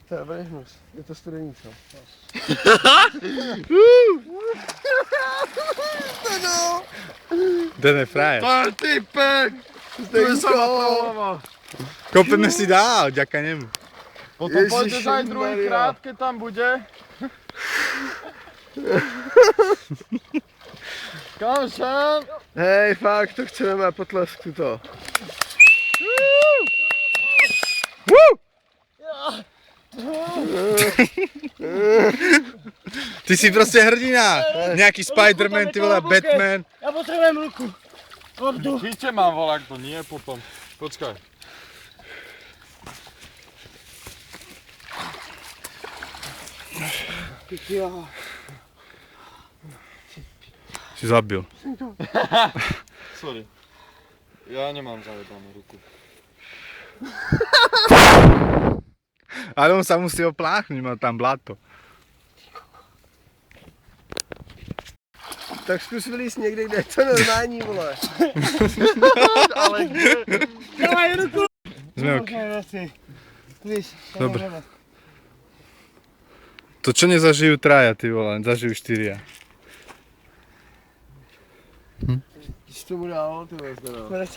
To je vrhnus, je to studený, co? Ten je frajer. To je typek! Zdenko! Kopeme si dál, ďaká nemu. Potom pôjdeš aj druhýkrát, keď tam bude. Kam šam? Hej, fakt, to chceme mať potlesk tuto. Ty si proste hrdina. Nejaký Spider-Man, ty vole, Batman. Ja potrebujem ruku. Chyťte mám volák, to nie potom. Počkaj. Si zabil. Sorry. Ja nemám zavedanú ruku. Ale on sa musí opláchnuť, má tam blato. Tak zkus vylíst někde, kde je to normální, vole. Ale kde? Dávaj ruku. Sme ok. Víš, Dobre. To čo nezažijú traja, ty vole, zažijú štyria. Když tomu dál, ty vole,